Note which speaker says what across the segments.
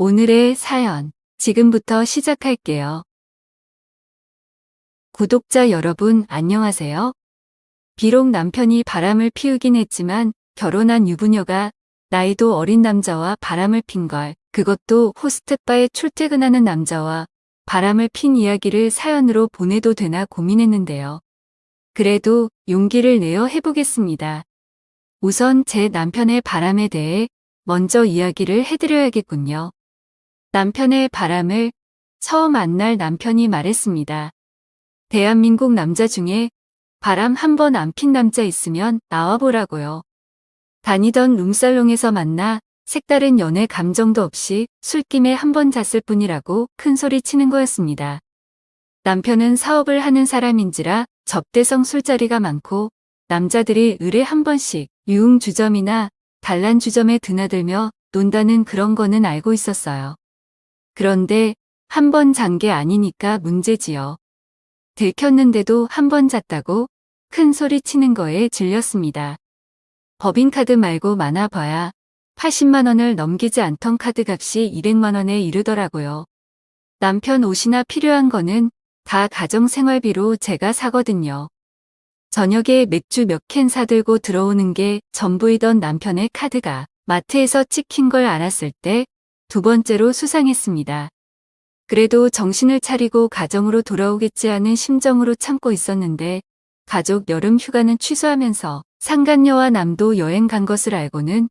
Speaker 1: 오늘의 사연, 지금부터 시작할게요. 구독자 여러분, 안녕하세요. 비록 남편이 바람을 피우긴 했지만 결혼한 유부녀가 나이도 어린 남자와 바람을 핀 걸, 그것도 호스트바에 출퇴근하는 남자와 바람을 핀 이야기를 사연으로 보내도 되나 고민했는데요. 그래도 용기를 내어 해보겠습니다. 우선 제 남편의 바람에 대해 먼저 이야기를 해드려야겠군요. 남편의 바람을 처음 만날 남편이 말했습니다. 대한민국 남자 중에 바람 한 번 안 핀 남자 있으면 나와보라고요. 다니던 룸살롱에서 만나 색다른 연애 감정도 없이 술김에 한 번 잤을 뿐이라고 큰 소리 치는 거였습니다. 남편은 사업을 하는 사람인지라 접대성 술자리가 많고 남자들이 을에 한 번씩 유흥주점이나 단란주점에 드나들며 논다는 그런 거는 알고 있었어요. 그런데 한 번 잔 게 아니니까 문제지요. 들켰는데도 한 번 잤다고 큰 소리 치는 거에 질렸습니다. 법인카드 말고 많아봐야 80만 원을 넘기지 않던 카드값이 200만 원에 이르더라고요. 남편 옷이나 필요한 거는 다 가정생활비로 제가 사거든요. 저녁에 맥주 몇 캔 사들고 들어오는 게 전부이던 남편의 카드가 마트에서 찍힌 걸 알았을 때 두 번째로 수상했습니다. 그래도 정신을 차리고 가정으로 돌아오겠지 하는 심정으로 참고 있었는데 가족 여름 휴가는 취소하면서 상간녀와 남도 여행 간 것을 알고는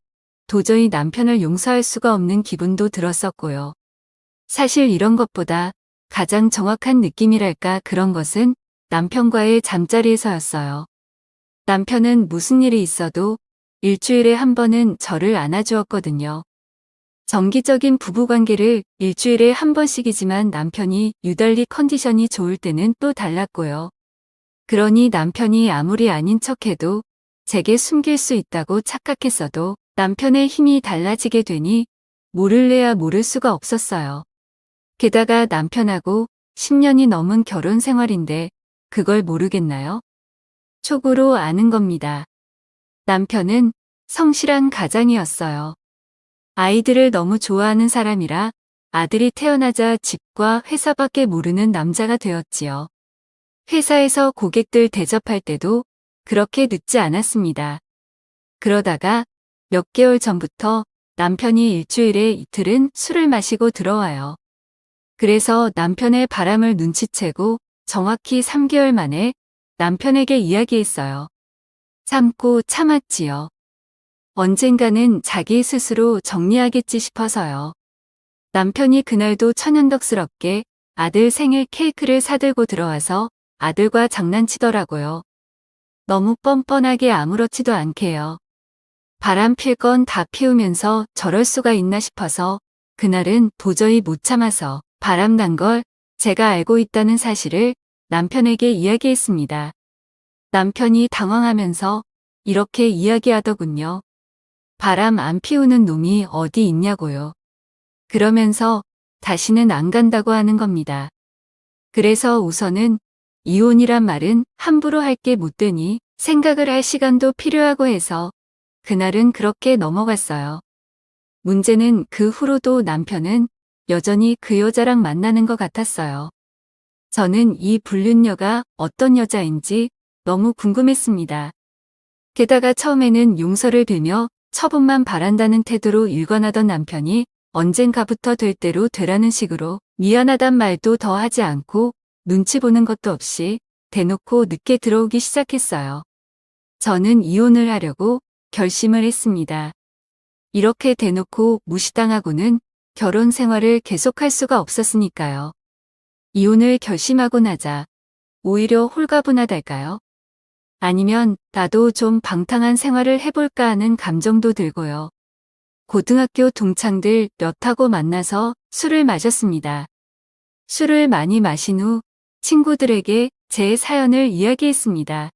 Speaker 1: 도저히 남편을 용서할 수가 없는 기분도 들었었고요. 사실 이런 것보다 가장 정확한 느낌이랄까 그런 것은 남편과의 잠자리에서였어요. 남편은 무슨 일이 있어도 일주일에 한 번은 저를 안아주었거든요. 정기적인 부부관계를 일주일에 한 번씩이지만 남편이 유달리 컨디션이 좋을 때는 또 달랐고요. 그러니 남편이 아무리 아닌 척해도 제게 숨길 수 있다고 착각했어도 남편의 힘이 달라지게 되니 모를래야 모를 수가 없었어요. 게다가 남편하고 10년이 넘은 결혼 생활인데 그걸 모르겠나요? 촉으로 아는 겁니다. 남편은 성실한 가장이었어요. 아이들을 너무 좋아하는 사람이라 아들이 태어나자 집과 회사밖에 모르는 남자가 되었지요. 회사에서 고객들 대접할 때도 그렇게 늦지 않았습니다. 그러다가 몇 개월 전부터 남편이 일주일에 이틀은 술을 마시고 들어와요. 그래서 남편의 바람을 눈치채고 정확히 3개월 만에 남편에게 이야기했어요. 참고 참았지요. 언젠가는 자기 스스로 정리하겠지 싶어서요. 남편이 그날도 천연덕스럽게 아들 생일 케이크를 사들고 들어와서 아들과 장난치더라고요. 너무 뻔뻔하게 아무렇지도 않게요. 바람 필 건 다 피우면서 저럴 수가 있나 싶어서 그날은 도저히 못 참아서 바람 난 걸 제가 알고 있다는 사실을 남편에게 이야기했습니다. 남편이 당황하면서 이렇게 이야기하더군요. 바람 안 피우는 놈이 어디 있냐고요. 그러면서 다시는 안 간다고 하는 겁니다. 그래서 우선은 이혼이란 말은 함부로 할 게 못 되니 생각을 할 시간도 필요하고 해서 그날은 그렇게 넘어갔어요. 문제는 그 후로도 남편은 여전히 그 여자랑 만나는 것 같았어요. 저는 이 불륜녀가 어떤 여자인지 너무 궁금했습니다. 게다가 처음에는 용서를 빌며 처분만 바란다는 태도로 일관하던 남편이 언젠가부터 될 대로 되라는 식으로 미안하단 말도 더 하지 않고 눈치 보는 것도 없이 대놓고 늦게 들어오기 시작했어요. 저는 이혼을 하려고 결심을 했습니다. 이렇게 대놓고 무시당하고는 결혼 생활을 계속할 수가 없었으니까요. 이혼을 결심하고 나자 오히려 홀가분하달까요? 아니면 나도 좀 방탕한 생활을 해볼까 하는 감정도 들고요. 고등학교 동창들 몇하고 만나서 술을 마셨습니다. 술을 많이 마신 후 친구들에게 제 사연을 이야기했습니다.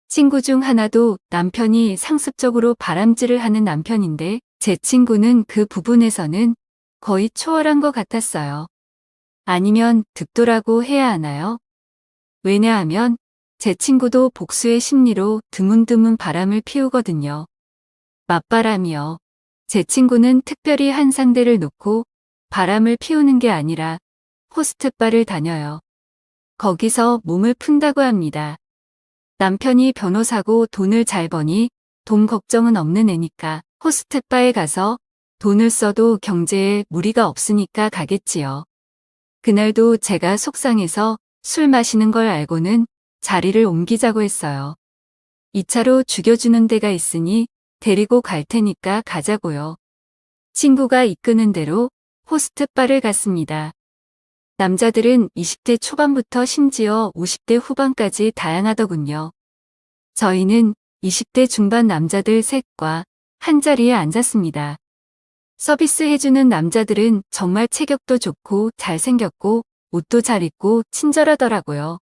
Speaker 1: 친구 중 하나도 남편이 상습적으로 바람질을 하는 남편인데 제 친구는 그 부분에서는 거의 초월한 것 같았어요. 아니면 득도라고 해야 하나요? 왜냐하면 제 친구도 복수의 심리로 드문드문 바람을 피우거든요. 맞바람이요. 제 친구는 특별히 한 상대를 놓고 바람을 피우는 게 아니라 호스트바를 다녀요. 거기서 몸을 푼다고 합니다. 남편이 변호사고 돈을 잘 버니 돈 걱정은 없는 애니까 호스트바에 가서 돈을 써도 경제에 무리가 없으니까 가겠지요. 그날도 제가 속상해서 술 마시는 걸 알고는 자리를 옮기자고 했어요. 2차로 죽여주는 데가 있으니 데리고 갈 테니까 가자고요. 친구가 이끄는 대로 호스트바를 갔습니다. 남자들은 20대 초반부터 심지어 50대 후반까지 다양하더군요. 저희는 20대 중반 남자들 셋과 한 자리에 앉았습니다. 서비스 해주는 남자들은 정말 체격도 좋고 잘생겼고 옷도 잘 입고 친절하더라고요.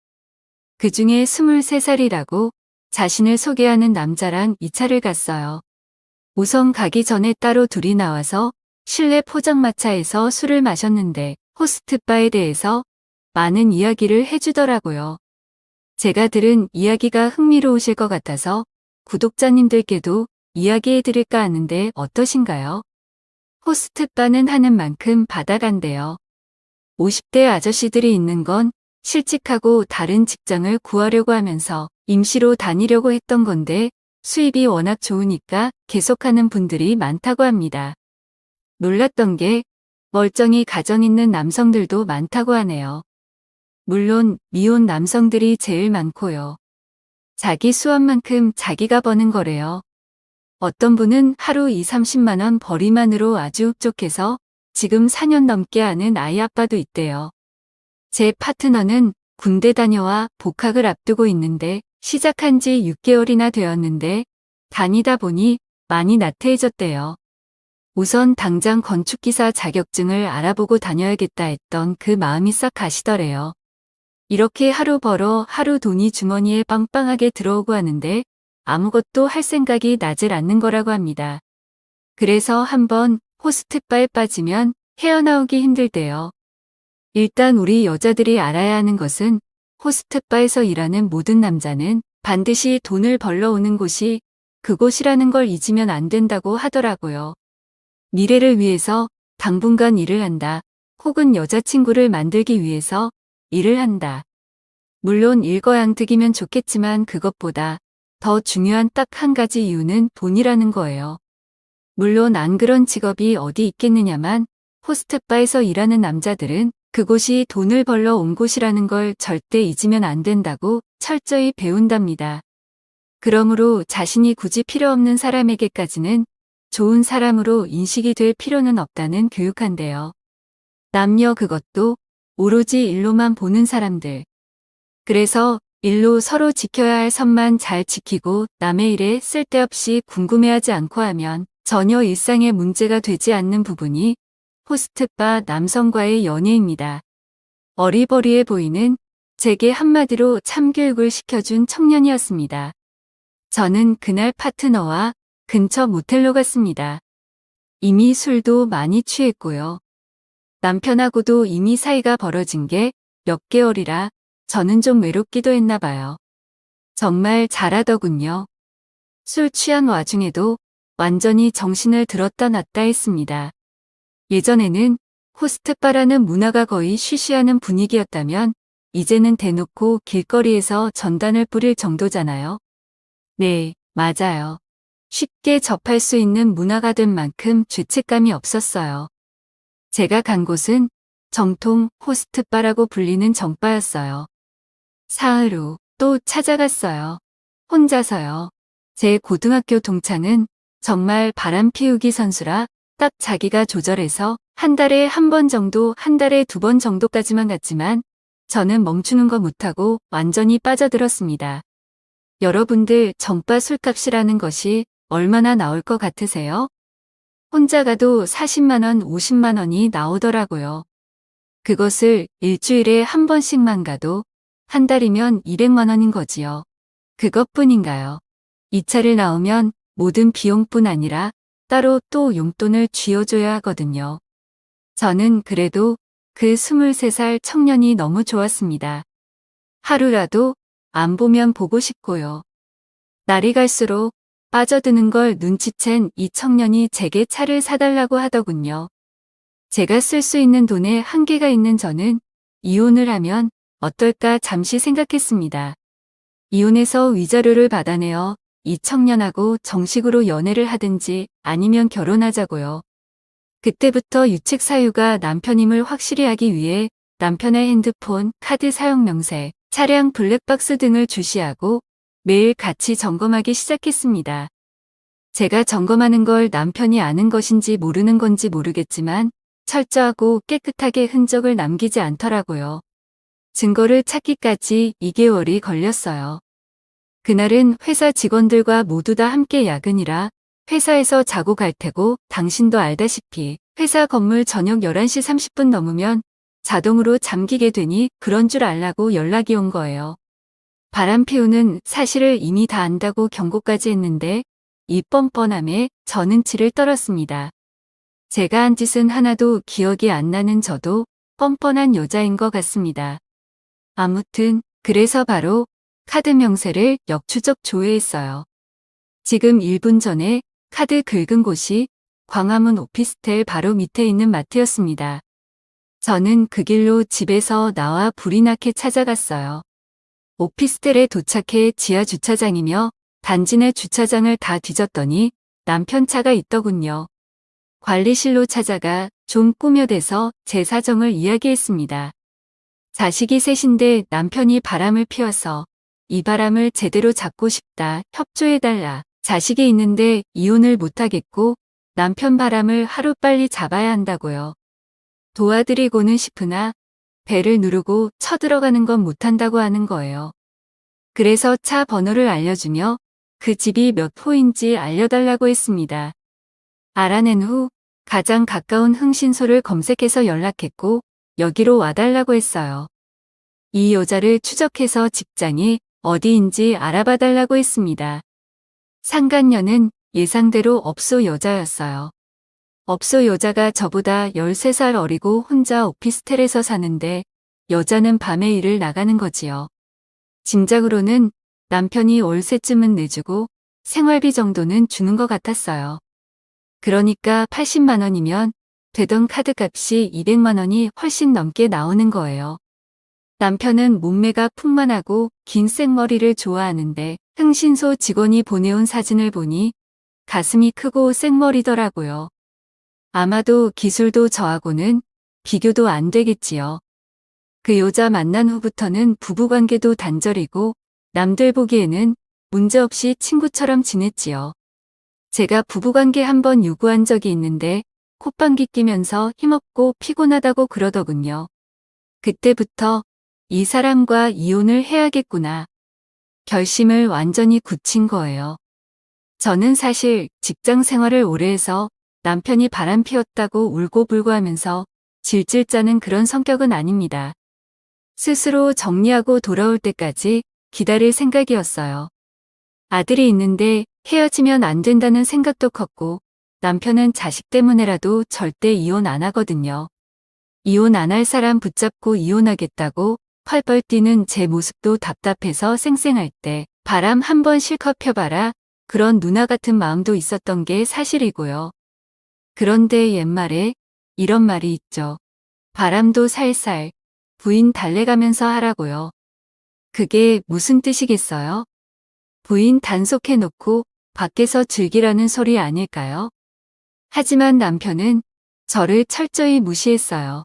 Speaker 1: 그중에 23살이라고 자신을 소개하는 남자랑 2차를 갔어요. 우선 가기 전에 따로 둘이 나와서 실내 포장마차에서 술을 마셨는데 호스트바에 대해서 많은 이야기를 해주더라고요. 제가 들은 이야기가 흥미로우실 것 같아서 구독자님들께도 이야기해드릴까 하는데 어떠신가요? 호스트바는 하는 만큼 받아간대요. 50대 아저씨들이 있는 건 실직하고 다른 직장을 구하려고 하면서 임시로 다니려고 했던 건데 수입이 워낙 좋으니까 계속하는 분들이 많다고 합니다. 놀랐던 게 멀쩡히 가정 있는 남성들도 많다고 하네요. 물론 미혼 남성들이 제일 많고요. 자기 수완만큼 자기가 버는 거래요. 어떤 분은 하루 20~30만 원 벌이만으로 아주 흡족해서 지금 4년 넘게 하는 아이 아빠도 있대요. 제 파트너는 군대 다녀와 복학을 앞두고 있는데 시작한 지 6개월이나 되었는데 다니다 보니 많이 나태해졌대요. 우선 당장 건축기사 자격증을 알아보고 다녀야겠다 했던 그 마음이 싹 가시더래요. 이렇게 하루 벌어 하루 돈이 주머니에 빵빵하게 들어오고 하는데 아무것도 할 생각이 나질 않는 거라고 합니다. 그래서 한번 호스트바에 빠지면 헤어나오기 힘들대요. 일단 우리 여자들이 알아야 하는 것은 호스트바에서 일하는 모든 남자는 반드시 돈을 벌러 오는 곳이 그곳이라는 걸 잊으면 안 된다고 하더라고요. 미래를 위해서 당분간 일을 한다. 혹은 여자친구를 만들기 위해서 일을 한다. 물론 일거양득이면 좋겠지만 그것보다 더 중요한 딱 한 가지 이유는 돈이라는 거예요. 물론 안 그런 직업이 어디 있겠느냐만 호스트바에서 일하는 남자들은 그곳이 돈을 벌러 온 곳이라는 걸 절대 잊으면 안 된다고 철저히 배운답니다. 그러므로 자신이 굳이 필요 없는 사람에게까지는 좋은 사람으로 인식이 될 필요는 없다는 교육한대요. 남녀 그것도 오로지 일로만 보는 사람들. 그래서 일로 서로 지켜야 할 선만 잘 지키고 남의 일에 쓸데없이 궁금해하지 않고 하면 전혀 일상에 문제가 되지 않는 부분이 호스트바 남성과의 연애입니다. 어리버리해 보이는 제게 한마디로 참교육을 시켜준 청년이었습니다. 저는 그날 파트너와 근처 모텔로 갔습니다. 이미 술도 많이 취했고요. 남편하고도 이미 사이가 벌어진 게 몇 개월이라 저는 좀 외롭기도 했나 봐요. 정말 잘하더군요. 술 취한 와중에도 완전히 정신을 들었다 놨다 했습니다. 예전에는 호스트바라는 문화가 거의 쉬쉬하는 분위기였다면 이제는 대놓고 길거리에서 전단을 뿌릴 정도잖아요. 네, 맞아요. 쉽게 접할 수 있는 문화가 된 만큼 죄책감이 없었어요. 제가 간 곳은 정통 호스트바라고 불리는 정바였어요. 사흘 후 또 찾아갔어요. 혼자서요. 제 고등학교 동창은 정말 바람 피우기 선수라 딱 자기가 조절해서 한 달에 한 번 정도, 한 달에 2번 정도까지만 갔지만 저는 멈추는 거 못하고 완전히 빠져들었습니다. 여러분들 정바 술값이라는 것이 얼마나 나올 것 같으세요? 혼자 가도 40만 원, 50만 원이 나오더라고요. 그것을 일주일에 한 번씩만 가도 한 달이면 200만 원인 거지요. 그것뿐인가요? 2차를 나오면 모든 비용뿐 아니라 따로 또 용돈을 쥐어줘야 하거든요. 저는 그래도 그 23살 청년이 너무 좋았습니다. 하루라도 안 보면 보고 싶고요. 날이 갈수록 빠져드는 걸 눈치챈 이 청년이 제게 차를 사달라고 하더군요. 제가 쓸 수 있는 돈에 한계가 있는 저는 이혼을 하면 어떨까 잠시 생각했습니다. 이혼해서 위자료를 받아내어 이 청년하고 정식으로 연애를 하든지 아니면 결혼하자고요. 그때부터 유책 사유가 남편임을 확실히 하기 위해 남편의 핸드폰, 카드 사용 명세, 차량 블랙박스 등을 주시하고 매일 같이 점검하기 시작했습니다. 제가 점검하는 걸 남편이 아는 것인지 모르는 건지 모르겠지만 철저하고 깨끗하게 흔적을 남기지 않더라고요. 증거를 찾기까지 2개월이 걸렸어요. 그날은 회사 직원들과 모두 다 함께 야근이라 회사에서 자고 갈 테고 당신도 알다시피 회사 건물 저녁 11시 30분 넘으면 자동으로 잠기게 되니 그런 줄 알라고 연락이 온 거예요. 바람 피우는 사실을 이미 다 안다고 경고까지 했는데 이 뻔뻔함에 저는 치를 떨었습니다. 제가 한 짓은 하나도 기억이 안 나는 저도 뻔뻔한 여자인 것 같습니다. 아무튼 그래서 바로 카드 명세를 역추적 조회했어요. 지금 1분 전에 카드 긁은 곳이 광화문 오피스텔 바로 밑에 있는 마트였습니다. 저는 그 길로 집에서 나와 불이 나게 찾아갔어요. 오피스텔에 도착해 지하 주차장이며 단지 내 주차장을 다 뒤졌더니 남편 차가 있더군요. 관리실로 찾아가 좀 꾸며대서 제 사정을 이야기했습니다. 자식이 셋인데 남편이 바람을 피워서 이 바람을 제대로 잡고 싶다. 협조해달라. 자식이 있는데 이혼을 못하겠고 남편 바람을 하루빨리 잡아야 한다고요. 도와드리고는 싶으나 배를 누르고 쳐들어가는 건 못한다고 하는 거예요. 그래서 차 번호를 알려주며 그 집이 몇 호인지 알려달라고 했습니다. 알아낸 후 가장 가까운 흥신소를 검색해서 연락했고 여기로 와달라고 했어요. 이 여자를 추적해서 직장이 어디인지 알아봐달라고 했습니다. 상간녀는 예상대로 업소 여자였어요. 업소 여자가 저보다 13살 어리고 혼자 오피스텔에서 사는데 여자는 밤에 일을 나가는 거지요. 짐작으로는 남편이 월세쯤은 내주고 생활비 정도는 주는 것 같았어요. 그러니까 80만 원이면 되던 카드값이 200만 원이 훨씬 넘게 나오는 거예요. 남편은 몸매가 풍만하고 긴 생머리를 좋아하는데 흥신소 직원이 보내온 사진을 보니 가슴이 크고 생머리더라고요. 아마도 기술도 저하고는 비교도 안 되겠지요. 그 여자 만난 후부터는 부부관계도 단절이고 남들 보기에는 문제없이 친구처럼 지냈지요. 제가 부부관계 한번 요구한 적이 있는데 콧방귀 끼면서 힘없고 피곤하다고 그러더군요. 그때부터 이 사람과 이혼을 해야겠구나. 결심을 완전히 굳힌 거예요. 저는 사실 직장 생활을 오래 해서 남편이 바람 피웠다고 울고불고 하면서 질질 짜는 그런 성격은 아닙니다. 스스로 정리하고 돌아올 때까지 기다릴 생각이었어요. 아들이 있는데 헤어지면 안 된다는 생각도 컸고 남편은 자식 때문에라도 절대 이혼 안 하거든요. 이혼 안 할 사람 붙잡고 이혼하겠다고 펄펄 뛰는 제 모습도 답답해서 쌩쌩할 때 바람 한번 실컷 펴봐라 그런 누나 같은 마음도 있었던 게 사실이고요. 그런데 옛말에 이런 말이 있죠. 바람도 살살 부인 달래가면서 하라고요. 그게 무슨 뜻이겠어요? 부인 단속해놓고 밖에서 즐기라는 소리 아닐까요? 하지만 남편은 저를 철저히 무시했어요.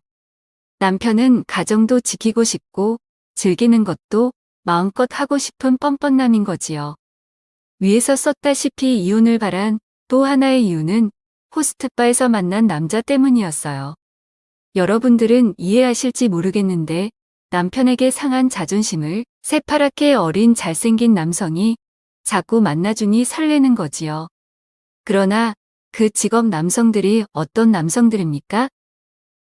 Speaker 1: 남편은 가정도 지키고 싶고 즐기는 것도 마음껏 하고 싶은 뻔뻔남인 거지요. 위에서 썼다시피 이혼을 바란 또 하나의 이유는 호스트바에서 만난 남자 때문이었어요. 여러분들은 이해하실지 모르겠는데 남편에게 상한 자존심을 새파랗게 어린 잘생긴 남성이 자꾸 만나주니 설레는 거지요. 그러나 그 직업 남성들이 어떤 남성들입니까?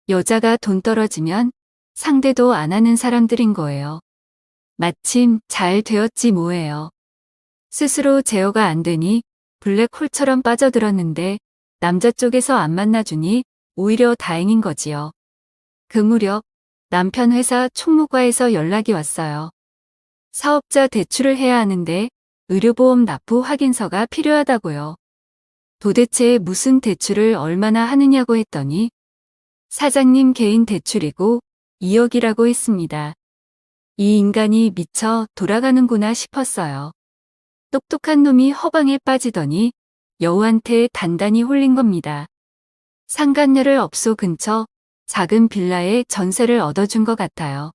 Speaker 1: 여자가 돈 떨어지면 상대도 안 하는 사람들인 거예요. 마침 잘 되었지 뭐예요. 스스로 제어가 안 되니 블랙홀처럼 빠져들었는데 남자 쪽에서 안 만나주니 오히려 다행인 거지요. 그 무렵 남편 회사 총무과에서 연락이 왔어요. 사업자 대출을 해야 하는데 의료보험 납부 확인서가 필요하다고요. 도대체 무슨 대출을 얼마나 하느냐고 했더니 사장님 개인 대출이고 2억이라고 했습니다. 이 인간이 미쳐 돌아가는구나 싶었어요. 똑똑한 놈이 허방에 빠지더니 여우한테 단단히 홀린 겁니다. 상간녀를 업소 근처 작은 빌라에 전세를 얻어준 것 같아요.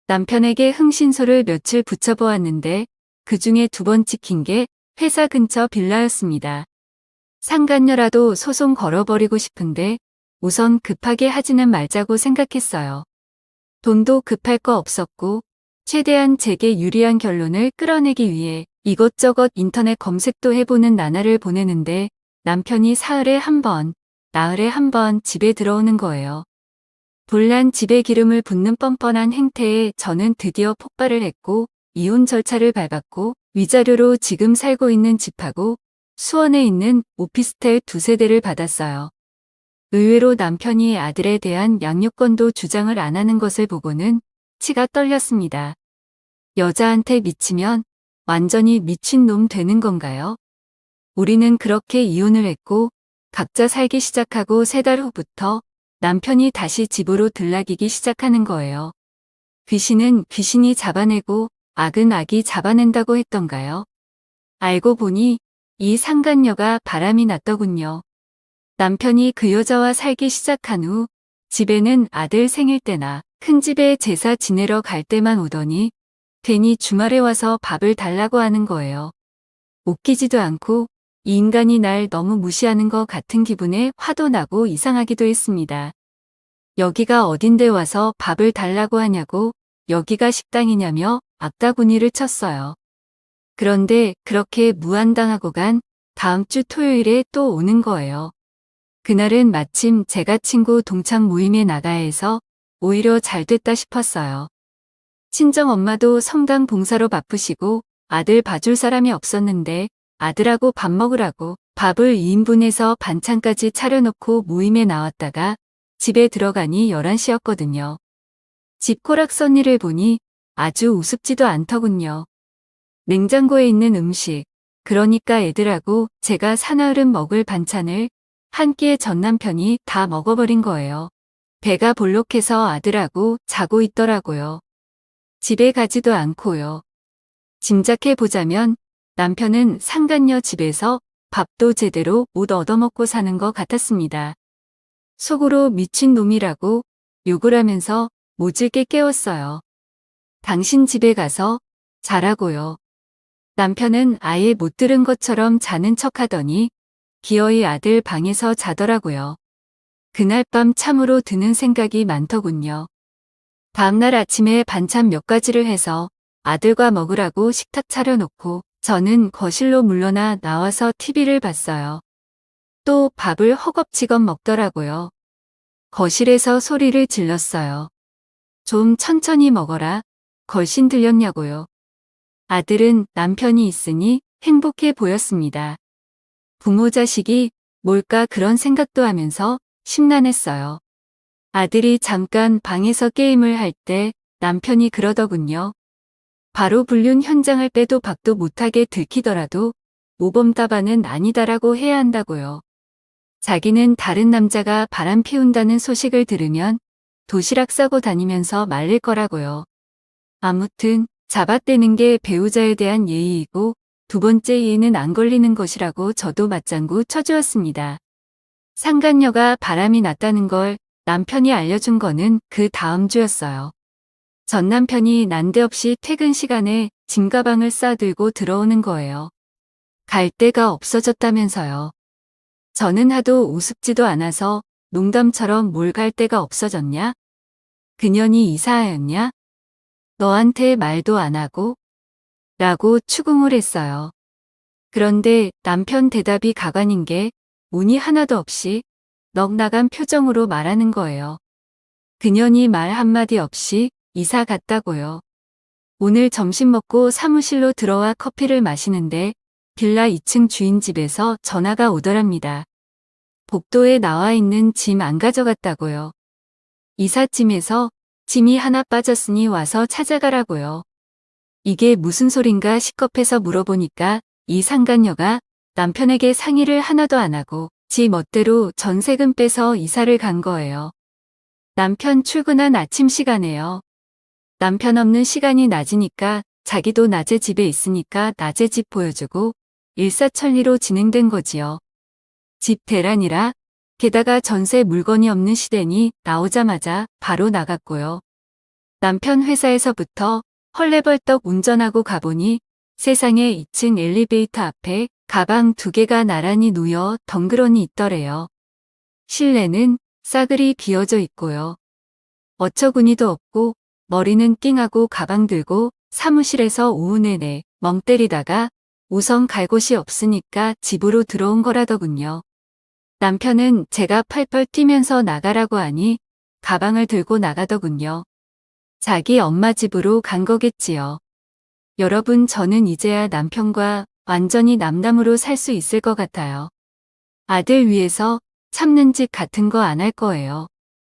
Speaker 1: 남편에게 흥신소를 며칠 붙여보았는데 그중에 2번 찍힌 게 회사 근처 빌라였습니다. 상간녀라도 소송 걸어버리고 싶은데 우선 급하게 하지는 말자고 생각했어요. 돈도 급할 거 없었고 최대한 제게 유리한 결론을 끌어내기 위해 이것저것 인터넷 검색도 해보는 나날을 보내는데 남편이 사흘에 한 번, 나흘에 한 번 집에 들어오는 거예요. 불난 집에 기름을 붓는 뻔뻔한 행태에 저는 드디어 폭발을 했고 이혼 절차를 밟았고 위자료로 지금 살고 있는 집하고 수원에 있는 오피스텔 2세대를 받았어요. 의외로 남편이 아들에 대한 양육권도 주장을 안 하는 것을 보고는 치가 떨렸습니다. 여자한테 미치면 완전히 미친놈 되는 건가요? 우리는 그렇게 이혼을 했고 각자 살기 시작하고 3달 후부터 남편이 다시 집으로 들락이기 시작하는 거예요. 귀신은 귀신이 잡아내고 악은 악이 잡아낸다고 했던가요? 알고 보니 이 상간녀가 바람이 났더군요. 남편이 그 여자와 살기 시작한 후 집에는 아들 생일 때나 큰 집에 제사 지내러 갈 때만 오더니 괜히 주말에 와서 밥을 달라고 하는 거예요. 웃기지도 않고 이 인간이 날 너무 무시하는 것 같은 기분에 화도 나고 이상하기도 했습니다. 여기가 어딘데 와서 밥을 달라고 하냐고 여기가 식당이냐며 악다구니를 쳤어요. 그런데 그렇게 무안당하고 간 다음 주 토요일에 또 오는 거예요. 그날은 마침 제가 친구 동창 모임에 나가야 해서 오히려 잘 됐다 싶었어요. 친정엄마도 성당 봉사로 바쁘시고 아들 봐줄 사람이 없었는데 아들하고 밥 먹으라고 밥을 2인분해서 반찬까지 차려놓고 모임에 나왔다가 집에 들어가니 11시였거든요. 집코락 선일을 보니 아주 우습지도 않더군요. 냉장고에 있는 음식, 그러니까 애들하고 제가 사나흘은 먹을 반찬을 한 끼에 전 남편이 다 먹어버린 거예요. 배가 볼록해서 아들하고 자고 있더라고요. 집에 가지도 않고요. 짐작해보자면 남편은 상간녀 집에서 밥도 제대로 못 얻어먹고 사는 것 같았습니다. 속으로 미친 놈이라고 욕을 하면서 모질게 깨웠어요. 당신 집에 가서 자라고요. 남편은 아예 못 들은 것처럼 자는 척하더니 기어이 아들 방에서 자더라고요. 그날 밤 참으로 드는 생각이 많더군요. 다음날 아침에 반찬 몇 가지를 해서 아들과 먹으라고 식탁 차려놓고 저는 거실로 물러나 나와서 TV를 봤어요. 또 밥을 허겁지겁 먹더라고요. 거실에서 소리를 질렀어요. 좀 천천히 먹어라. 걸신 들렸냐고요. 아들은 남편이 있으니 행복해 보였습니다. 부모 자식이 뭘까 그런 생각도 하면서 심란했어요. 아들이 잠깐 방에서 게임을 할 때 남편이 그러더군요. 바로 불륜 현장을 빼도 박도 못하게 들키더라도 모범답안은 아니다라고 해야 한다고요. 자기는 다른 남자가 바람 피운다는 소식을 들으면 도시락 싸고 다니면서 말릴 거라고요. 아무튼 잡아떼는 게 배우자에 대한 예의이고 2번째 예의는 안 걸리는 것이라고 저도 맞장구 쳐주었습니다. 상간녀가 바람이 났다는 걸 남편이 알려준 거는 그 다음 주였어요. 전 남편이 난데없이 퇴근 시간에 짐가방을 싸들고 들어오는 거예요. 갈 데가 없어졌다면서요. 저는 하도 우습지도 않아서 농담처럼 뭘 갈 데가 없어졌냐? 그년이 이사하였냐? 너한테 말도 안 하고? 라고 추궁을 했어요. 그런데 남편 대답이 가관인 게 운이 하나도 없이 넋 나간 표정으로 말하는 거예요. 그년이 말 한마디 없이 이사 갔다고요. 오늘 점심 먹고 사무실로 들어와 커피를 마시는데 빌라 2층 주인 집에서 전화가 오더랍니다. 복도에 나와 있는 짐 안 가져갔다고요. 이삿짐에서 짐이 하나 빠졌으니 와서 찾아가라고요. 이게 무슨 소린가 식겁해서 물어보니까 이 상간녀가 남편에게 상의를 하나도 안 하고 지 멋대로 전세금 빼서 이사를 간 거예요. 남편 출근한 아침 시간에요. 남편 없는 시간이 낮이니까 자기도 낮에 집에 있으니까 낮에 집 보여주고 일사천리로 진행된 거지요. 집 대란이라 게다가 전세 물건이 없는 시대니 나오자마자 바로 나갔고요. 남편 회사에서부터 헐레벌떡 운전하고 가보니 세상에 2층 엘리베이터 앞에 가방 2개가 나란히 놓여 덩그러니 있더래요. 실내는 싸그리 비어져 있고요. 어처구니도 없고 머리는 띵하고 가방 들고 사무실에서 오후 내내 멍 때리다가 우선 갈 곳이 없으니까 집으로 들어온 거라더군요. 남편은 제가 펄펄 뛰면서 나가라고 하니 가방을 들고 나가더군요. 자기 엄마 집으로 간 거겠지요. 여러분, 저는 이제야 남편과 완전히 남남으로 살 수 있을 것 같아요. 아들 위해서 참는 짓 같은 거 안 할 거예요.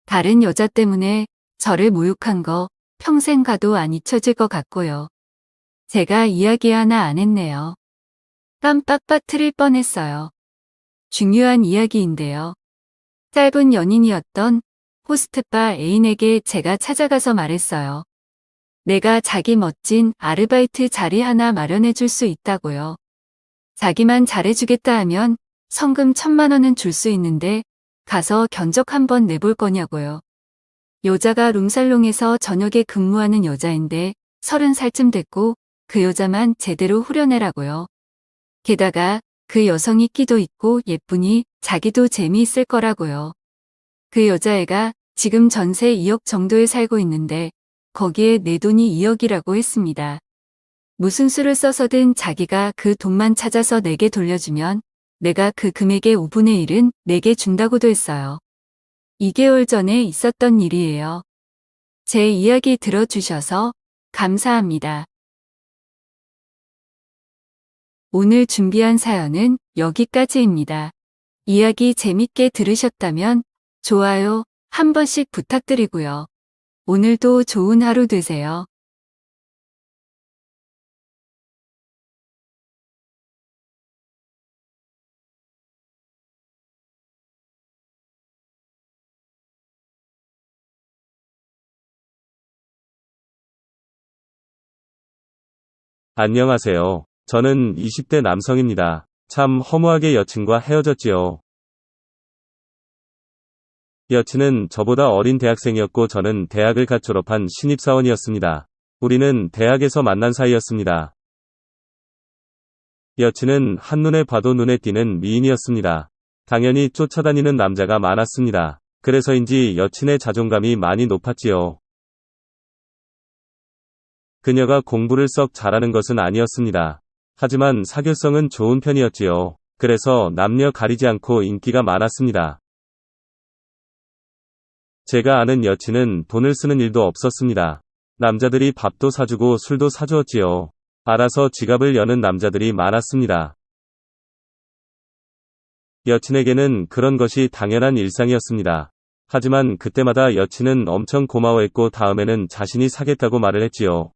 Speaker 1: 다른 여자 때문에 저를 모욕한 거 평생 가도 안 잊혀질 것 같고요. 제가 이야기 하나 안 했네요. 깜빡 빠뜨릴 뻔했어요. 중요한 이야기인데요. 짧은 연인이었던 호스트바 애인에게 제가 찾아가서 말했어요. 내가 자기 멋진 아르바이트 자리 하나 마련해 줄 수 있다고요. 자기만 잘해주겠다 하면 성금 1,000만 원은 줄 수 있는데 가서 견적 한번 내볼 거냐고요. 여자가 룸살롱에서 저녁에 근무하는 여자인데 30살쯤 됐고 그 여자만 제대로 후려내라고요. 게다가 그 여성이 끼도 있고 예쁘니 자기도 재미있을 거라고요. 그 여자애가 지금 전세 2억 정도에 살고 있는데 거기에 내 돈이 2억이라고 했습니다. 무슨 수를 써서든 자기가 그 돈만 찾아서 내게 돌려주면 내가 그 금액의 5분의 1은 내게 준다고도 했어요. 2개월 전에 있었던 일이에요. 제 이야기 들어주셔서 감사합니다. 오늘 준비한 사연은 여기까지입니다. 이야기 재밌게 들으셨다면 좋아요 한 번씩 부탁드리고요. 오늘도 좋은 하루 되세요.
Speaker 2: 안녕하세요. 저는 20대 남성입니다. 참 허무하게 여친과 헤어졌지요. 여친은 저보다 어린 대학생이었고 저는 대학을 갓 졸업한 신입사원이었습니다. 우리는 대학에서 만난 사이였습니다. 여친은 한눈에 봐도 눈에 띄는 미인이었습니다. 당연히 쫓아다니는 남자가 많았습니다. 그래서인지 여친의 자존감이 많이 높았지요. 그녀가 공부를 썩 잘하는 것은 아니었습니다. 하지만 사교성은 좋은 편이었지요. 그래서 남녀 가리지 않고 인기가 많았습니다. 제가 아는 여친은 돈을 쓰는 일도 없었습니다. 남자들이 밥도 사주고 술도 사주었지요. 알아서 지갑을 여는 남자들이 많았습니다. 여친에게는 그런 것이 당연한 일상이었습니다. 하지만 그때마다 여친은 엄청 고마워했고 다음에는 자신이 사겠다고 말을 했지요.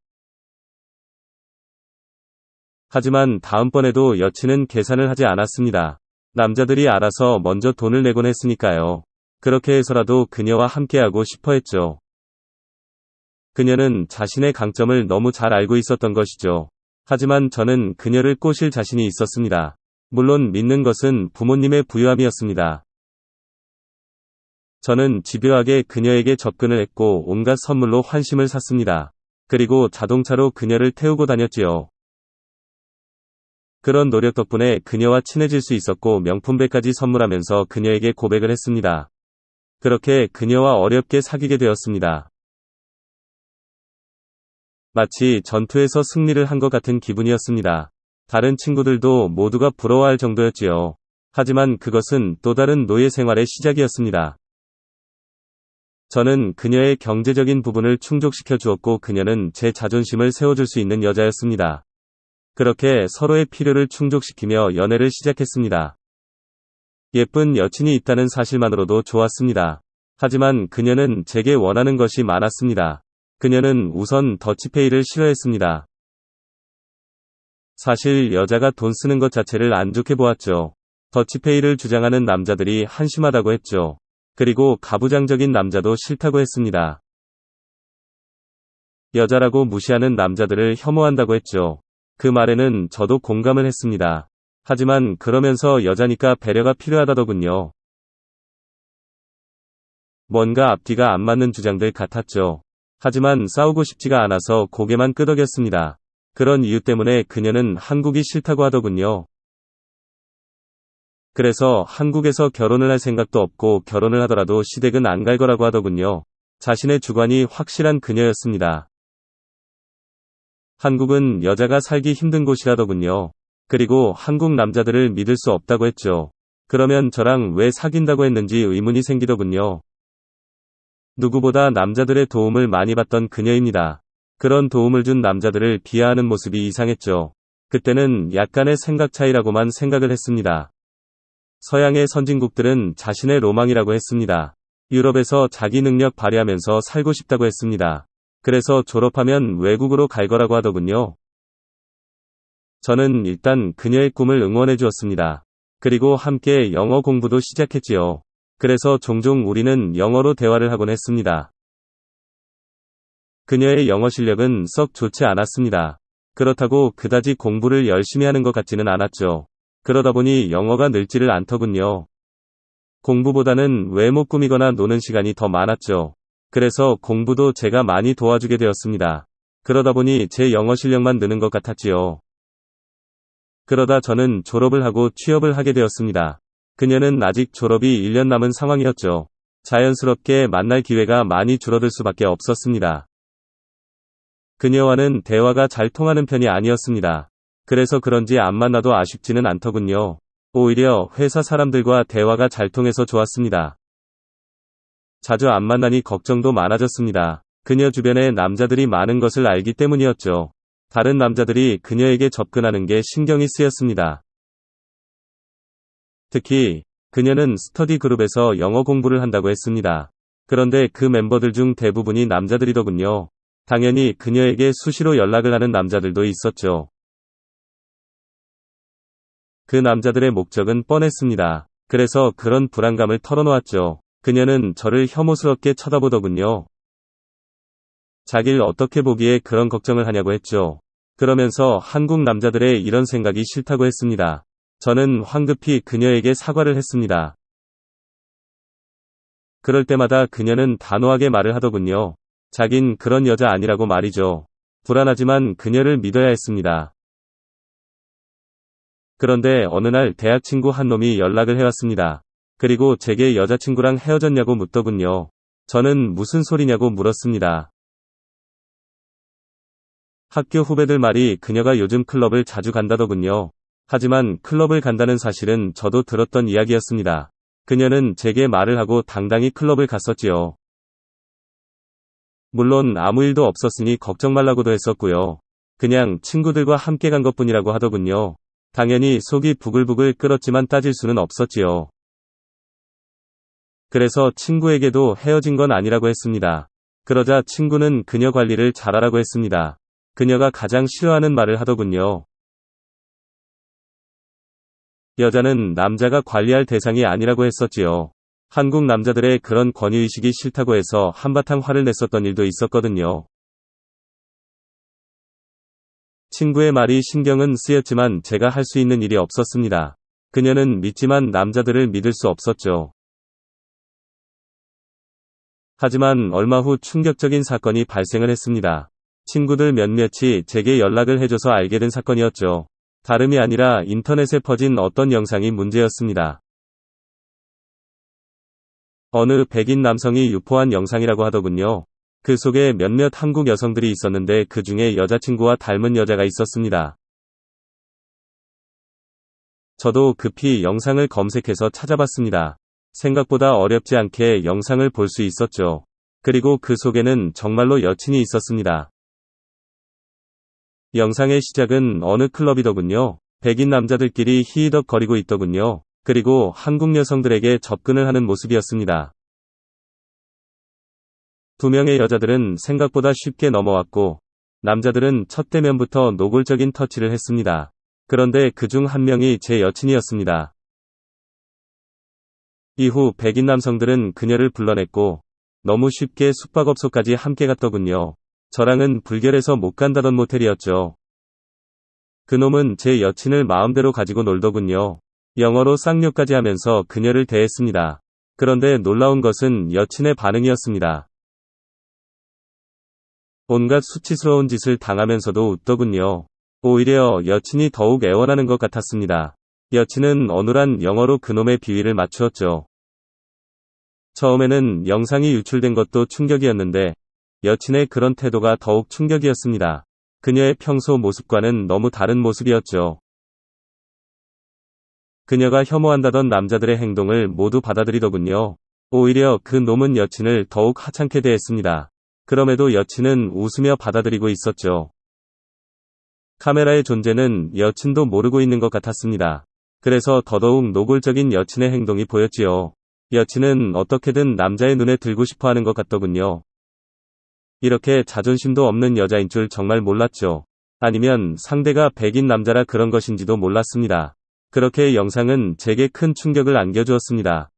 Speaker 2: 하지만 다음번에도 여친은 계산을 하지 않았습니다. 남자들이 알아서 먼저 돈을 내곤 했으니까요. 그렇게 해서라도 그녀와 함께하고 싶어 했죠. 그녀는 자신의 강점을 너무 잘 알고 있었던 것이죠. 하지만 저는 그녀를 꼬실 자신이 있었습니다. 물론 믿는 것은 부모님의 부유함이었습니다. 저는 집요하게 그녀에게 접근을 했고 온갖 선물로 환심을 샀습니다. 그리고 자동차로 그녀를 태우고 다녔지요. 그런 노력 덕분에 그녀와 친해질 수 있었고 명품백까지 선물하면서 그녀에게 고백을 했습니다. 그렇게 그녀와 어렵게 사귀게 되었습니다. 마치 전투에서 승리를 한 것 같은 기분이었습니다. 다른 친구들도 모두가 부러워할 정도였지요. 하지만 그것은 또 다른 노예 생활의 시작이었습니다. 저는 그녀의 경제적인 부분을 충족시켜 주었고 그녀는 제 자존심을 세워줄 수 있는 여자였습니다. 그렇게 서로의 필요를 충족시키며 연애를 시작했습니다. 예쁜 여친이 있다는 사실만으로도 좋았습니다. 하지만 그녀는 제게 원하는 것이 많았습니다. 그녀는 우선 더치페이를 싫어했습니다. 사실 여자가 돈 쓰는 것 자체를 안 좋게 보았죠. 더치페이를 주장하는 남자들이 한심하다고 했죠. 그리고 가부장적인 남자도 싫다고 했습니다. 여자라고 무시하는 남자들을 혐오한다고 했죠. 그 말에는 저도 공감을 했습니다. 하지만 그러면서 여자니까 배려가 필요하다더군요. 뭔가 앞뒤가 안 맞는 주장들 같았죠. 하지만 싸우고 싶지가 않아서 고개만 끄덕였습니다. 그런 이유 때문에 그녀는 한국이 싫다고 하더군요. 그래서 한국에서 결혼을 할 생각도 없고 결혼을 하더라도 시댁은 안 갈 거라고 하더군요. 자신의 주관이 확실한 그녀였습니다. 한국은 여자가 살기 힘든 곳이라더군요. 그리고 한국 남자들을 믿을 수 없다고 했죠. 그러면 저랑 왜 사귄다고 했는지 의문이 생기더군요. 누구보다 남자들의 도움을 많이 받던 그녀입니다. 그런 도움을 준 남자들을 비하하는 모습이 이상했죠. 그때는 약간의 생각 차이라고만 생각을 했습니다. 서양의 선진국들은 자신의 로망이라고 했습니다. 유럽에서 자기 능력 발휘하면서 살고 싶다고 했습니다. 그래서 졸업하면 외국으로 갈 거라고 하더군요. 저는 일단 그녀의 꿈을 응원해 주었습니다. 그리고 함께 영어 공부도 시작했지요. 그래서 종종 우리는 영어로 대화를 하곤 했습니다. 그녀의 영어 실력은 썩 좋지 않았습니다. 그렇다고 그다지 공부를 열심히 하는 것 같지는 않았죠. 그러다 보니 영어가 늘지를 않더군요. 공부보다는 외모 꾸미거나 노는 시간이 더 많았죠. 그래서 공부도 제가 많이 도와주게 되었습니다. 그러다 보니 제 영어 실력만 느는 것 같았지요. 그러다 저는 졸업을 하고 취업을 하게 되었습니다. 그녀는 아직 졸업이 1년 남은 상황이었죠. 자연스럽게 만날 기회가 많이 줄어들 수밖에 없었습니다. 그녀와는 대화가 잘 통하는 편이 아니었습니다. 그래서 그런지 안 만나도 아쉽지는 않더군요. 오히려 회사 사람들과 대화가 잘 통해서 좋았습니다. 자주 안 만나니 걱정도 많아졌습니다. 그녀 주변에 남자들이 많은 것을 알기 때문이었죠. 다른 남자들이 그녀에게 접근하는 게 신경이 쓰였습니다. 특히 그녀는 스터디 그룹에서 영어 공부를 한다고 했습니다. 그런데 그 멤버들 중 대부분이 남자들이더군요. 당연히 그녀에게 수시로 연락을 하는 남자들도 있었죠. 그 남자들의 목적은 뻔했습니다. 그래서 그런 불안감을 털어놓았죠. 그녀는 저를 혐오스럽게 쳐다보더군요. 자길 어떻게 보기에 그런 걱정을 하냐고 했죠. 그러면서 한국 남자들의 이런 생각이 싫다고 했습니다. 저는 황급히 그녀에게 사과를 했습니다. 그럴 때마다 그녀는 단호하게 말을 하더군요. 자긴 그런 여자 아니라고 말이죠. 불안하지만 그녀를 믿어야 했습니다. 그런데 어느 날 대학 친구 한 놈이 연락을 해왔습니다. 그리고 제게 여자친구랑 헤어졌냐고 묻더군요. 저는 무슨 소리냐고 물었습니다. 학교 후배들 말이 그녀가 요즘 클럽을 자주 간다더군요. 하지만 클럽을 간다는 사실은 저도 들었던 이야기였습니다. 그녀는 제게 말을 하고 당당히 클럽을 갔었지요. 물론 아무 일도 없었으니 걱정 말라고도 했었고요. 그냥 친구들과 함께 간 것뿐이라고 하더군요. 당연히 속이 부글부글 끓었지만 따질 수는 없었지요. 그래서 친구에게도 헤어진 건 아니라고 했습니다. 그러자 친구는 그녀 관리를 잘하라고 했습니다. 그녀가 가장 싫어하는 말을 하더군요. 여자는 남자가 관리할 대상이 아니라고 했었지요. 한국 남자들의 그런 권위의식이 싫다고 해서 한바탕 화를 냈었던 일도 있었거든요. 친구의 말이 신경은 쓰였지만 제가 할 수 있는 일이 없었습니다. 그녀는 믿지만 남자들을 믿을 수 없었죠. 하지만 얼마 후 충격적인 사건이 발생을 했습니다. 친구들 몇몇이 제게 연락을 해줘서 알게 된 사건이었죠. 다름이 아니라 인터넷에 퍼진 어떤 영상이 문제였습니다. 어느 백인 남성이 유포한 영상이라고 하더군요. 그 속에 몇몇 한국 여성들이 있었는데 그 중에 여자친구와 닮은 여자가 있었습니다. 저도 급히 영상을 검색해서 찾아봤습니다. 생각보다 어렵지 않게 영상을 볼 수 있었죠. 그리고 그 속에는 정말로 여친이 있었습니다. 영상의 시작은 어느 클럽이더군요. 백인 남자들끼리 히히덕거리고 있더군요. 그리고 한국 여성들에게 접근을 하는 모습이었습니다. 두 명의 여자들은 생각보다 쉽게 넘어왔고, 남자들은 첫 대면부터 노골적인 터치를 했습니다. 그런데 그중 한 명이 제 여친이었습니다. 이후 백인 남성들은 그녀를 불러냈고 너무 쉽게 숙박업소까지 함께 갔더군요. 저랑은 불결해서 못 간다던 모텔이었죠. 그놈은 제 여친을 마음대로 가지고 놀더군요. 영어로 쌍욕까지 하면서 그녀를 대했습니다. 그런데 놀라운 것은 여친의 반응이었습니다. 온갖 수치스러운 짓을 당하면서도 웃더군요. 오히려 여친이 더욱 애원하는 것 같았습니다. 여친은 어눌한 영어로 그놈의 비위를 맞추었죠. 처음에는 영상이 유출된 것도 충격이었는데 여친의 그런 태도가 더욱 충격이었습니다. 그녀의 평소 모습과는 너무 다른 모습이었죠. 그녀가 혐오한다던 남자들의 행동을 모두 받아들이더군요. 오히려 그 놈은 여친을 더욱 하찮게 대했습니다. 그럼에도 여친은 웃으며 받아들이고 있었죠. 카메라의 존재는 여친도 모르고 있는 것 같았습니다. 그래서 더더욱 노골적인 여친의 행동이 보였지요. 여친은 어떻게든 남자의 눈에 들고 싶어 하는 것 같더군요. 이렇게 자존심도 없는 여자인 줄 정말 몰랐죠. 아니면 상대가 백인 남자라 그런 것인지도 몰랐습니다. 그렇게 영상은 제게 큰 충격을 안겨주었습니다.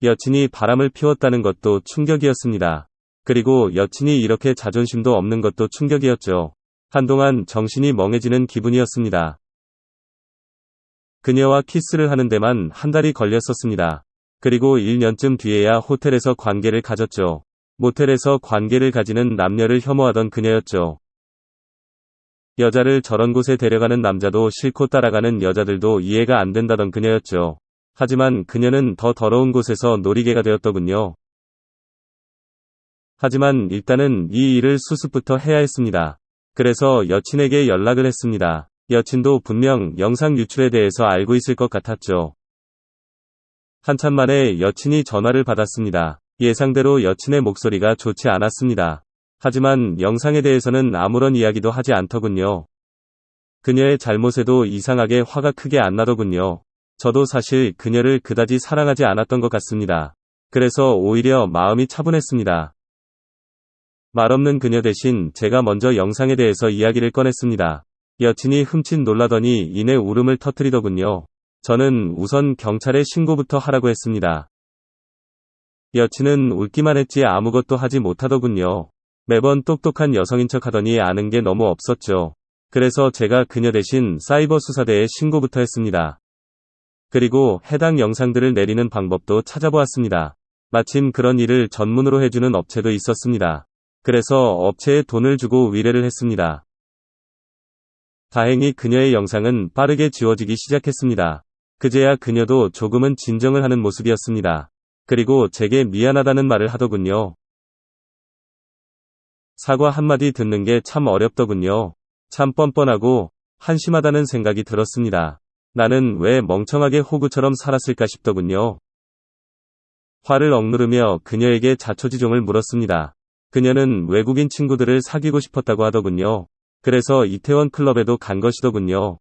Speaker 2: 여친이 바람을 피웠다는 것도 충격이었습니다. 그리고 여친이 이렇게 자존심도 없는 것도 충격이었죠. 한동안 정신이 멍해지는 기분이었습니다. 그녀와 키스를 하는 데만 한 달이 걸렸었습니다. 그리고 1년쯤 뒤에야 호텔에서 관계를 가졌죠. 모텔에서 관계를 가지는 남녀를 혐오하던 그녀였죠. 여자를 저런 곳에 데려가는 남자도 싫고 따라가는 여자들도 이해가 안 된다던 그녀였죠. 하지만 그녀는 더 더러운 곳에서 놀이개가 되었더군요. 하지만 일단은 이 일을 수습부터 해야 했습니다. 그래서 여친에게 연락을 했습니다. 여친도 분명 영상 유출에 대해서 알고 있을 것 같았죠. 한참 만에 여친이 전화를 받았습니다. 예상대로 여친의 목소리가 좋지 않았습니다. 하지만 영상에 대해서는 아무런 이야기도 하지 않더군요. 그녀의 잘못에도 이상하게 화가 크게 안 나더군요. 저도 사실 그녀를 그다지 사랑하지 않았던 것 같습니다. 그래서 오히려 마음이 차분했습니다. 말없는 그녀 대신 제가 먼저 영상에 대해서 이야기를 꺼냈습니다. 여친이 흠칫 놀라더니 이내 울음을 터뜨리더군요. 저는 우선 경찰에 신고부터 하라고 했습니다. 여친은 웃기만 했지 아무것도 하지 못하더군요. 매번 똑똑한 여성인 척하더니 아는 게 너무 없었죠. 그래서 제가 그녀 대신 사이버 수사대에 신고부터 했습니다. 그리고 해당 영상들을 내리는 방법도 찾아보았습니다. 마침 그런 일을 전문으로 해주는 업체도 있었습니다. 그래서 업체에 돈을 주고 의뢰를 했습니다. 다행히 그녀의 영상은 빠르게 지워지기 시작했습니다. 그제야 그녀도 조금은 진정을 하는 모습이었습니다. 그리고 제게 미안하다는 말을 하더군요. 사과 한마디 듣는 게 참 어렵더군요. 참 뻔뻔하고 한심하다는 생각이 들었습니다. 나는 왜 멍청하게 호구처럼 살았을까 싶더군요. 화를 억누르며 그녀에게 자초지종을 물었습니다. 그녀는 외국인 친구들을 사귀고 싶었다고 하더군요. 그래서 이태원 클럽에도 간 것이더군요.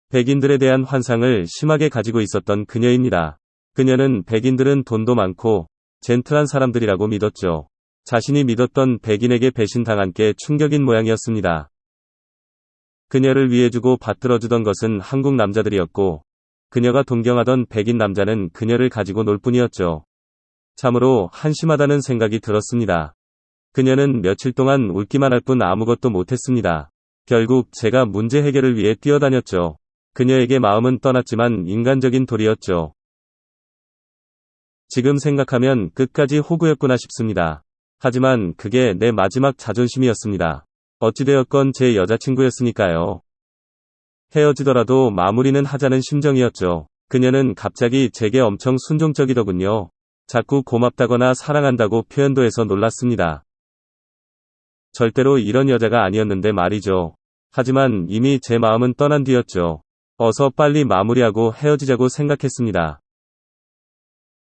Speaker 2: 백인들에 대한 환상을 심하게 가지고 있었던 그녀입니다. 그녀는 백인들은 돈도 많고 젠틀한 사람들이라고 믿었죠. 자신이 믿었던 백인에게 배신당한 게 충격인 모양이었습니다. 그녀를 위해주고 받들어주던 것은 한국 남자들이었고 그녀가 동경하던 백인 남자는 그녀를 가지고 놀 뿐이었죠. 참으로 한심하다는 생각이 들었습니다. 그녀는 며칠 동안 울기만 할 뿐 아무것도 못했습니다. 결국 제가 문제 해결을 위해 뛰어다녔죠. 그녀에게 마음은 떠났지만 인간적인 도리였죠. 지금 생각하면 끝까지 호구였구나 싶습니다. 하지만 그게 내 마지막 자존심이었습니다. 어찌되었건 제 여자친구였으니까요. 헤어지더라도 마무리는 하자는 심정이었죠. 그녀는 갑자기 제게 엄청 순종적이더군요. 자꾸 고맙다거나 사랑한다고 표현도 해서 놀랐습니다. 절대로 이런 여자가 아니었는데 말이죠. 하지만 이미 제 마음은 떠난 뒤였죠. 어서 빨리 마무리하고 헤어지자고 생각했습니다.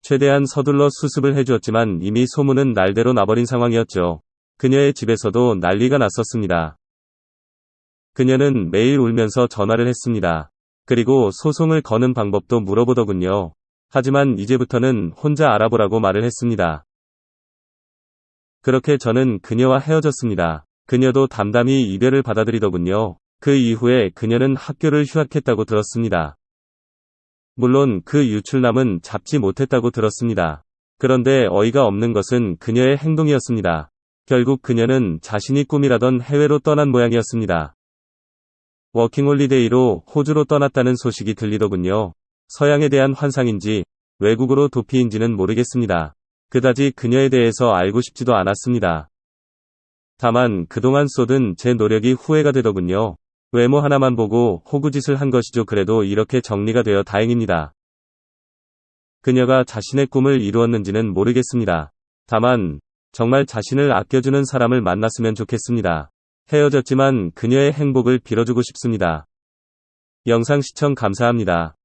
Speaker 2: 최대한 서둘러 수습을 해주었지만 이미 소문은 날대로 나버린 상황이었죠. 그녀의 집에서도 난리가 났었습니다. 그녀는 매일 울면서 전화를 했습니다. 그리고 소송을 거는 방법도 물어보더군요. 하지만 이제부터는 혼자 알아보라고 말을 했습니다. 그렇게 저는 그녀와 헤어졌습니다. 그녀도 담담히 이별을 받아들이더군요. 그 이후에 그녀는 학교를 휴학했다고 들었습니다. 물론 그 유출남은 잡지 못했다고 들었습니다. 그런데 어이가 없는 것은 그녀의 행동이었습니다. 결국 그녀는 자신이 꿈이라던 해외로 떠난 모양이었습니다. 워킹홀리데이로 호주로 떠났다는 소식이 들리더군요. 서양에 대한 환상인지 외국으로 도피인지는 모르겠습니다. 그다지 그녀에 대해서 알고 싶지도 않았습니다. 다만 그동안 쏟은 제 노력이 후회가 되더군요. 외모 하나만 보고 호구짓을 한 것이죠. 그래도 이렇게 정리가 되어 다행입니다. 그녀가 자신의 꿈을 이루었는지는 모르겠습니다. 다만 정말 자신을 아껴주는 사람을 만났으면 좋겠습니다. 헤어졌지만 그녀의 행복을 빌어주고 싶습니다. 영상 시청 감사합니다.